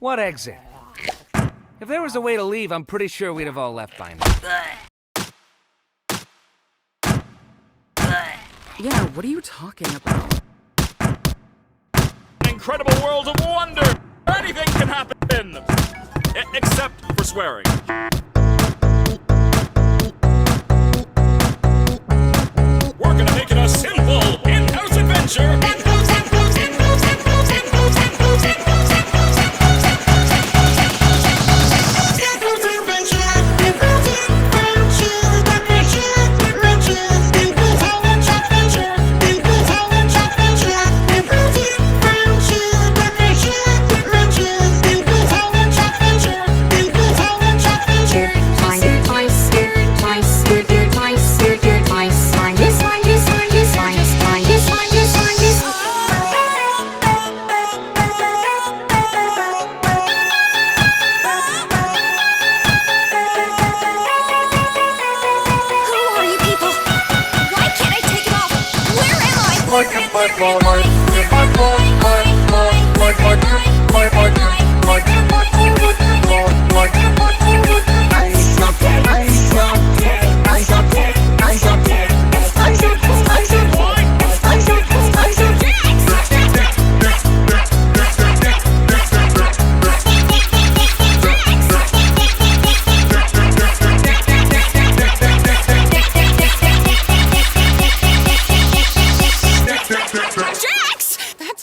What exit? If there was a way to leave, I'm pretty sure we'd have all left by now. Yeah, what are you talking about? An incredible world of wonder! Anything can happen! Except for swearing. We're gonna make it a simple in-house adventure!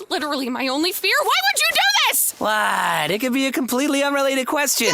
Literally my only fear. Why would you do this? What? It could be a completely unrelated question.